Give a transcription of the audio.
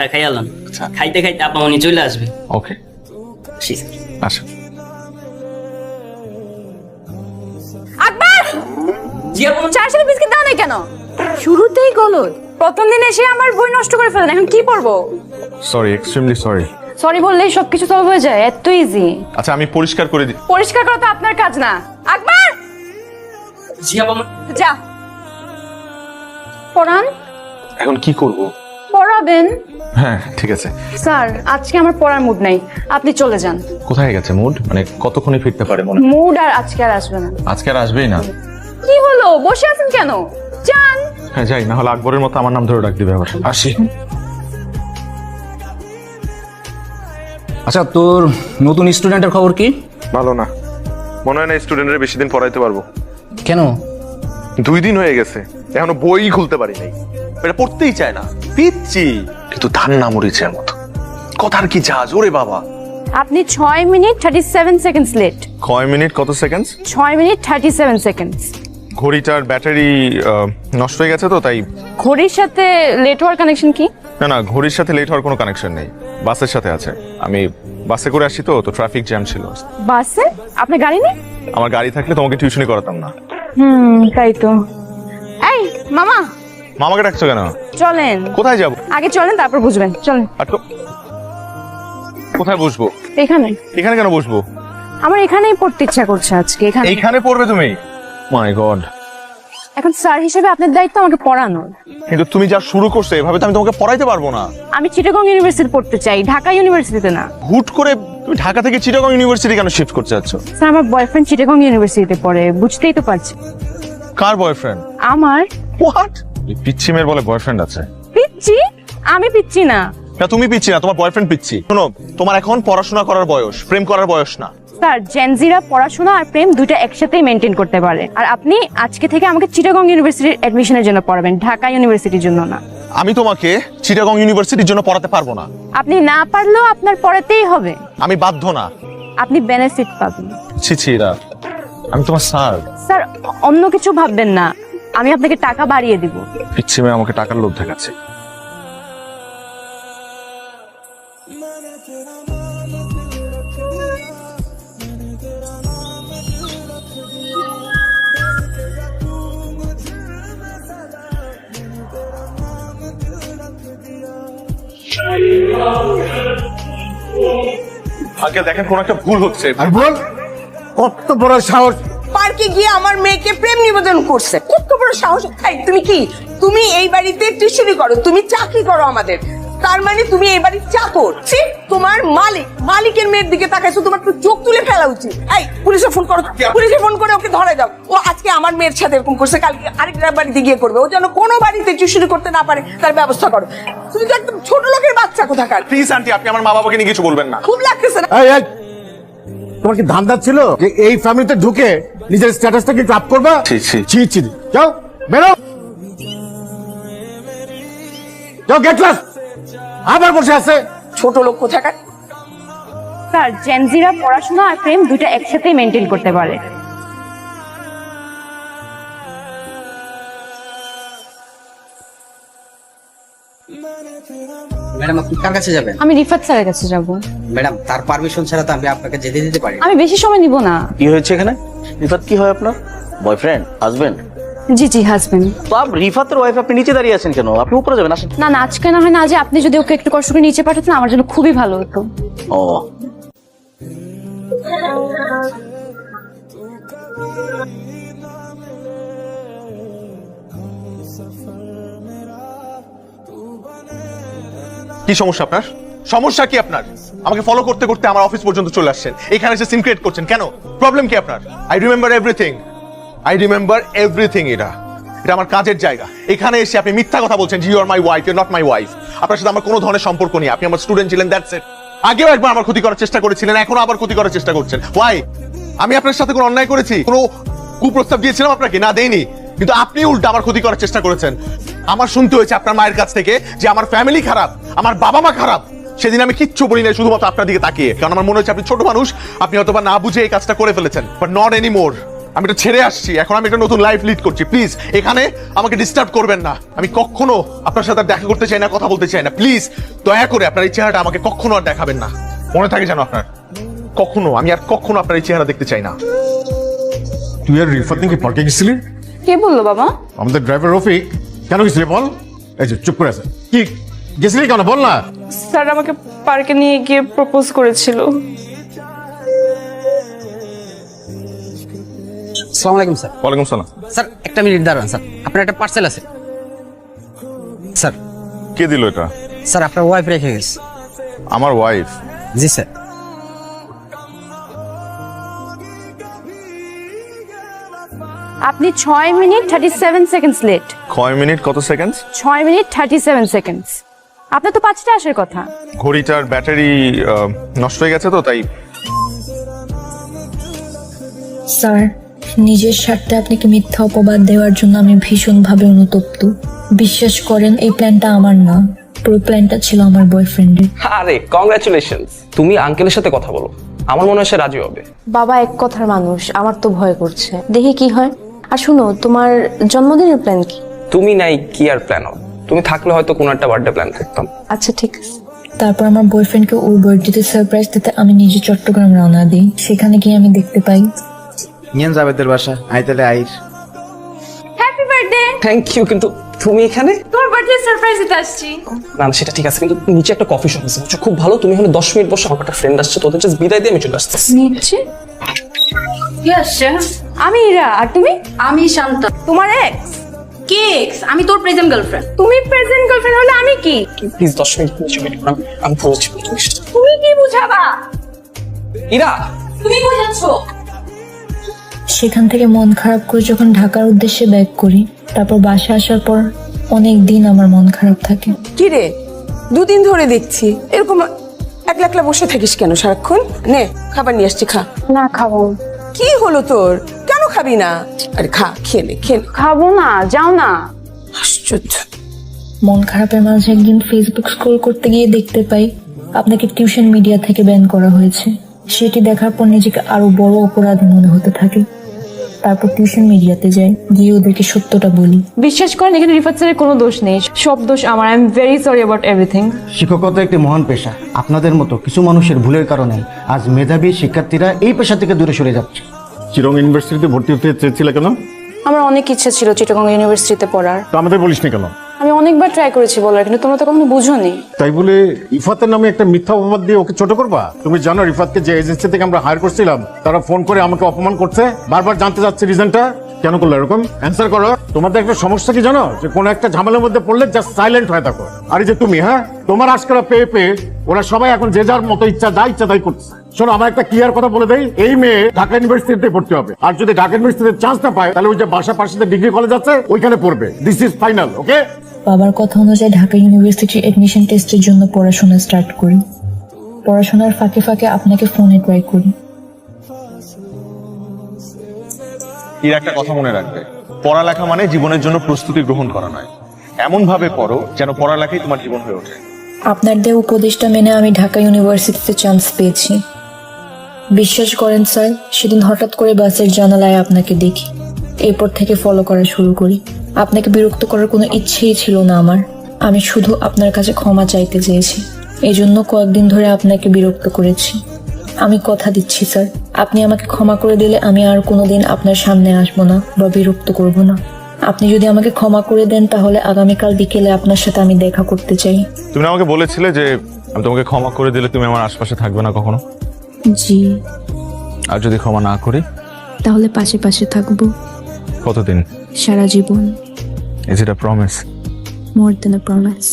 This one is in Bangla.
খাবারটা খাইয়ালাম, খাইতে খাইতে আপা উনি চলে আসবে। ওকে আসেন। আকবর, জি আপা। চার সাথে বিস্কিট দাও না কেন? শুরুতেই গলদ। প্রথম দিন এসে আমার বই নষ্ট করে ফেলেন, এখন কি পড়বো? Sorry, extremely sorry. সরি বললেই সবকিছু সলভ হয়ে যায়, এত ইজি। আচ্ছা আমি পরিষ্কার করে দিই। পরিষ্কার করা তো আপনার কাজ না। আকবর, জি আপা। যা পড়ান। এখন কি করব? পড়াবেন? হ্যাঁ ঠিক আছে। স্যার, আজকে আমার পড়ার মুড নাই, আপনি চলে যান। কোথায় গেছে মুড? মানে কতক্ষণে ফিরতে পারে মনে হয়? মুড আর আজকে আর আসবে না। আজকে আর আসবেই না? কি হলো, বসে আছেন কেন? যান। হ্যাঁ যাই, না হলে আকবরের মতো আমার নাম ধরে ডাক দিবে আবার। আসি। আচ্ছা, তোর নতুন স্টুডেন্টের খবর কি? ভালো না, মনে হয় না স্টুডেন্টের বেশি দিন পড়াইতে পারবো। কেন? 2 দিন হয়ে গেছে, এখনো বই খুলতে পারি নাই। এটা পড়তেই চায় না, পিচ্ছি কিন্তু ধান না মরিচের মতো। কথার কি জাজ ওরে বাবা। আপনি 6 মিনিট 37 সেকেন্ডস লেট। 6 মিনিট কত সেকেন্ড? 6 minute 37 seconds. ঘড়িটার ব্যাটারি নষ্ট হয়ে গেছে তো তাই। ঘড়ির সাথে লেট হওয়ার কানেকশন কি? না না, ঘড়ির সাথে লেট হওয়ার কোনো কানেকশন নেই, বাসের সাথে আছে। আমি বাসে করে আসি তো ট্রাফিক জ্যাম ছিল। বাসে? আপনার গাড়ি নেই? আমার গাড়ি থাকলে তোমাকে টিউশনি করাতাম না। তাই তো। এই মামা, মামাকে ডাকছো কেন? চলেন। কোথায় যাব? আগে চলেন, তারপর বুঝবেন। চলেন। কোথায় বসবো? এখানে। এখানে কেন বসবো? আমার এখানেই পড়তে ইচ্ছা করছে আজকে, এখানে। এইখানে পড়বে তুমি? মাই গড। এখন স্যার হিসেবে আপনার দায়িত্ব আমাকে পড়ানোর। কিন্তু তুমি যা শুরু করছো এভাবে তো আমি তোমাকে পড়াইতে পারবো না। আমি চিটাগং ইউনিভার্সিটি পড়তে চাই, ঢাকা ইউনিভার্সিটিতে না। হুট করে তুমি ঢাকা থেকে চিটাগং ইউনিভার্সিটি কেন শিফট করতে যাচ্ছ? স্যার, আমার বয়ফ্রেন্ড চিটাগং ইউনিভার্সিটিতে পড়ে, বুঝতেই তো পারছি। কার বয়ফ্রেন্ড? আমার। হোয়াট? পিচ্ছি মেয়ের বলে বয়ফ্রেন্ড আছে? পিচ্ছি? আমি পিচ্ছি না। না তুমি পিচ্ছি না, তোমার বয়ফ্রেন্ড পিচ্ছি। শোনো, তোমার এখন পড়াশোনা করার বয়স, প্রেম করার বয়স না। স্যার, জেনজিরা পড়াশোনা আর প্রেম দুইটা একসাথেই মেনটেন করতে পারে। আর আপনি আজকে থেকে আমাকে চিটাগং ইউনিভার্সিটির অ্যাডমিশনের জন্য পড়াবেন, ঢাকা ইউনিভার্সিটির জন্য না। আমি তোমাকে চিটাগং ইউনিভার্সিটির জন্য পড়াতে পারবো না। আপনি না পারলেও আপনার পড়াতেই হবে। আমি বাধ্য না। আপনি বেনিফিট পাবেন। ছি রা, আমি তোমার স্যার। স্যার, অন্য কিছু ভাববেন না, আমি আপনাকে টাকা বাড়িয়ে দিব। পিচ্ছি মেয়ে আমাকে টাকার লোভ দেখাচ্ছে। আগে দেখেন কোন একটা ভুল হচ্ছে। আর বল, কত বড় সাহস! পার্কে গিয়ে আমার মেয়েকে প্রেম নিবেদন করছে, কত বড় সাহস! এই তুমি কি, তুমি এই বাড়িতে টিউশনি করো, তুমি চাকরি করো আমাদের, তার মানে তুমি এই বাড়ির চাকর? তোমার মালিকের মেয়ের দিকে তাকাইছো, তোমার তো চোখ তুলে ফেলা উচিত। এই পুলিশে ফোন করো, পুলিশে ফোন করে ওকে ধরে দাও। ও আজকে আমার মেয়ের সাথে এরকম করছে, কালকে আরেকটা বাড়িতে গিয়ে করবে। ও যেন কোনো বাড়িতে টিউশনি করতে না পারে তার ব্যবস্থা করো। তুমি তো একদম ছোট লোকের বাচ্চা কোথাকার। প্লিজ আন্টি, আপনি আমার মা বাবাকে নিয়ে কিছু বলবেন না। খুব লাগতেছে না? এই, এই, তোমার কি ধান্দা ছিল যে এই ফ্যামিলিতে ঢুকে নিজের স্ট্যাটাসটাকে একটু আপ করবা? ছি, ছি। ছি ছি, যাও বেরো, যাও গেট ক্লাস। আবার বসে আছে ছোট লোক কোথাকার। স্যার, জেনজিরা পড়াশোনা আর প্রেম দুইটা একসাথেই মেনটেন করতে পারে। ম্যাডাম, আপনি কার কাছে যাবেন? আমি রিফাত স্যারের কাছে যাব। ম্যাডাম, তার পারমিশন ছাড়া তো আমি আপনাকে যেতে দিতে পারি না। আমি বেশি সময় নিব না। কি হয়েছে এখানে? রিফাত কি হয় আপনার? বয়ফ্রেন্ড? হাজবেন্ড? জি জি, হাজবেন্ড। তো রিফাতের ওয়াইফ, আপনি নিচে দাঁড়িয়ে আছেন কেন? আপনি উপরে যাবেন, আসেন। না না, আজকে না হয় না, আজ আপনি যদি ওকে একটু কষ্ট করে নিচে পাঠাতেন আমার জন্য খুবই ভালো হতো। ও কি সমস্যা আপনার? সমস্যা কি আপনার? আমাকে ফলো করতে করতে আমার অফিস পর্যন্ত চলে আসছেন, এখানে এসে সিন ক্রিয়েট করছেন কেন? প্রবলেম কি আপনার? I remember everything. এটা আমার কাজের জায়গা। এখানে এসে আপনি মিথ্যা কথা বলছেন, you are my wife, you are not my wife. আপনার সাথে আমার কোনো ধরনের সম্পর্ক নেই। আপনি আমার স্টুডেন্ট ছিলেন, দ্যাটস ইট। আগেও একবার আমার ক্ষতি করার চেষ্টা করেছিলেন, এখনো আবার ক্ষতি করার চেষ্টা করছেন। ওয়াই? আমি আপনার সাথে কোনো অন্যায় করেছি? কোনো কুপ্রস্তাব দিয়েছিলাম আপনাকে? না, দেইনি। কিন্তু আপনি উল্টা আমার ক্ষতি করার চেষ্টা করেছেন। আমার শুনতে হয়েছে আপনার মায়ের কাছ থেকে যে আমার ফ্যামিলি খারাপ, আমার বাবা মা খারাপ। সেদিন আমি কিচ্ছু বলি না, শুধুমাত্র আপনার দিকে তাকিয়ে, কারণ আমার মনে হচ্ছে আপনি ছোট মানুষ, আপনি হয়তো বা না বুঝে এই কাজটা করে ফেলেছেন, বাট নট এনিমোর। আমি এটা ছেড়ে আসছি, এখন আমি একটা নতুন লাইফ লিড করছি। প্লিজ এখানে আমাকে ডিস্টার্ব করবেন না। আমি কখনো আপনার সাথে আর দেখা করতে চাই না, কথা বলতে চাই না। প্লিজ দয়া করে আপনার এই চেহারাটা আমাকে কখনো আর দেখাবেন না। মনে থাকে যেন আপনার, কখনো আমি আর কখনো আপনার এই চেহারা দেখতে চাই না। তুই আর রিফাত নাকি পার্কে গেছিলি? কে বললো বাবা? আমাদের ড্রাইভার রফিক। কেন গেছিলি বল? এই যে চুপ করে আছে, কি গেছিলি কেন বল না? স্যার আমাকে পার্কে নিয়ে গিয়ে প্রপোজ করেছিল। আসসালামু আলাইকুম স্যার। ওয়ালাইকুম সালাম। স্যার একটা মিনিট দাঁড়ান স্যার, আপনার একটা পার্সেল আছে। স্যার কে দিল এটা? স্যার আপনার ওয়াইফ রেখে গেছে। আমার ওয়াইফ? জি স্যার। আপনি 6 মিনিট 37 সেকেন্ডস লেট। 6 মিনিট কত সেকেন্ড? 6 minute 37 seconds. আপনার তো 5টা আসার কথা। ঘড়িটার ব্যাটারি নষ্ট হয়ে গেছে তো তাই। স্যার, নিজের স্বার্থে আপনাকে মিথ্যা অপবাদ দেওয়ার জন্য আমি ভীষণভাবে অনুতপ্ত। বিশ্বাস করেন, এই প্ল্যানটা আমার না, পুরো প্ল্যানটা ছিল আমার বয়ফ্রেন্ডের। আরে কংগ্রাচুলেশনস, তুমি আঙ্কেলের সাথে কথা বলো, আমার মনে হয় সে রাজি হবে। বাবা এক কথার মানুষ, আমার তো ভয় করছে, দেখি কি হয়। আর শুনো, তোমার জন্মদিনের প্ল্যান কি? তুমি নাই কি আর প্ল্যান হবে? তুমি থাকলে হয়তো কোনো একটা বার্থডে প্ল্যান করতাম। আচ্ছা ঠিক আছে। তারপর আমার বয়ফ্রেন্ডকে ওর বার্থডেতে সারপ্রাইজ দিতে আমি নিজে চট্টগ্রাম রওনা দিই। সেখানে গিয়ে আমি দেখতে পাই নিয়ে যাবেদের বাসা আইতালে আইর। Happy birthday. থ্যাংক ইউ, কিন্তু তুমি এখানে? তোমার বার্থডে সারপ্রাইজ দিতে আসছি। না না, সেটা ঠিক আছে, কিন্তু নিচে একটা কফি শপ আছে, খুব ভালো। তুমি এখানে 10 মিনিট বসে, আমার একটা ফ্রেন্ড আসছে, তোদের জাস্ট বিদায় দিয়ে আমি চলে আসতেছি। নিচ্ছে কি আসছে? আমি ইরা। আর তুমি? আমি শান্ত। তোমার এক্স? কি এক্স? আমি তোর প্রেজেন্ট গার্লফ্রেন্ড। তুমি প্রেজেন্ট গার্লফ্রেন্ড হলে আমি কি? প্লিজ 10 মিনিট নিচে ওয়েট করো, আমি পৌঁছি। তুমি কি বুঝাবা? ইরা, তুমি বুঝাচ্ছ? সেখান থেকে মন খারাপ করে যখন ঢাকার উদ্দেশ্যে ব্যাক করি, তারপর বাসা আসার পর অনেক দিন আমার মন খারাপ থাকে। কি রে, দুদিন ধরে দেখছি এরকম একলা একলা বসে থাকিস কেন সারাক্ষণ? নে খাবার নিয়ে আসছি, খা। না খাবো। কি হলো তোর, কেন খাবি না? আরে খা, খেয়ে নে, খেয়ে নে। খাবো না, যাও না। আশ্চর্য। মন খারাপের মাঝে একদিন ফেসবুক স্ক্রল করতে গিয়ে দেখতে পাই আপনাকে টিউশন মিডিয়া থেকে ব্যান করা হয়েছে। সেটি দেখার পর নিজেকে আরো বড় অপরাধী মনে হতে থাকে। তারপর টিউশন মিডিয়াতে যাই, গিয়ে ওদেরকে সত্যটা বলি। বিশ্বাস করেন, এখানে রিফাত স্যারের কোনো দোষ নেই, সব দোষ আমার। I am very sorry about everything. শিক্ষকতা একটি মহান পেশা। আপনাদের মতো কিছু মানুষের ভুলের কারণে আজ মেধাবী শিক্ষার্থীরা এই পেশা থেকে দূরে সরে যাচ্ছে। চিরং ইউনিভার্সিটিতে ভর্তি হতে চেয়েছিলে কেন? আমার অনেক ইচ্ছা ছিল চিটাগং ইউনিভার্সিটিতে পড়ার। তো আমাদের বলিসনি কেন? আমি অনেকবার ট্রাই করেছি বলার, কিন্তু তোমরা তো কখনো বুঝোনি। তাই বলে রিফাতের নামে একটা মিথ্যা অপবাদ দিয়ে ওকে ছোট করবা? তুমি জানো রিফাতকে যে এজেন্সি থেকে আমরা হায়ার করছিলাম, তারা ফোন করে আমাকে অপমান করছে, বারবার জানতে যাচ্ছে রিজনটা। কেন করলো এরকম? অ্যান্সার করো। তোমাদের একটা সমস্যা কি জানো, যে কোনো একটা ঝামেলার মধ্যে পড়লে জাস্ট সাইলেন্ট হয়ে থাকো। আর এই যে তুমি, হ্যাঁ, তোমার আজকাল পেয়ে পেয়ে ওরা সবাই এখন যে যার মতো ইচ্ছা তাই করছে। শোনো, আমার একটা ক্লিয়ার কথা বলে দেই, এই মেয়ে ঢাকা ইউনিভার্সিটিতে পড়তে হবে। আর যদি ঢাকা ইউনিভার্সিটিতে চান্স না পায়, তাহলে ওই যে বাসা পাশে ডিগ্রি কলেজ আছে ওইখানে পড়বে। দিস ইজ ফাইনাল, ওকে? বাবার কথা অনুযায়ী ঢাকা ইউনিভার্সিটির এডমিশন টেস্টের জন্য পড়াশোনা স্টার্ট করি। পড়াশোনার ফাঁকে ফাঁকে আপনাকে ফোনে ট্রাই করি। এর একটা কথা মনে রাখবে, পড়ালেখা মানে জীবনের জন্য প্রস্তুতি গ্রহণ করা নয়। এমন ভাবে পড়ো যেন পড়ালেখাই তোমার জীবন হয়ে ওঠে। আপনার দেওয়া উপদেশটা মেনে আমি ঢাকা ইউনিভার্সিটিতে চান্স পেয়েছি। বিশ্বাস করেন স্যার, সেদিন হঠাৎ করে বাসের জানালায় আপনাকে দেখি। এরপর থেকে ফলো করা শুরু করি। আপনাকে বিরক্ত করার কোনো ইচ্ছেই ছিল না আমার। আমি শুধু আপনার কাছে ক্ষমা চাইতে চেয়েছি। এই জন্য কয়েকদিন ধরে আপনাকে বিরক্ত করেছি। আমি কথা দিচ্ছি স্যার, আপনি আমাকে ক্ষমা করে দিলে আমি আর কোনোদিন আপনার সামনে আসবো না বা বিরক্ত করব না। আপনি যদি আমাকে ক্ষমা করে দেন, তাহলে আগামীকাল বিকেলে আপনার সাথে আমি দেখা করতে চাই। তুমি আমাকে বলেছিলে যে আমি তোমাকে ক্ষমা করে দিলে তুমি আমার আশপাশে থাকবে না কখনো। জি। আর যদি ক্ষমা না করি? তাহলে পাশে পাশে থাকবো। কতদিন? সারা জীবন। Is it a promise? More than a promise.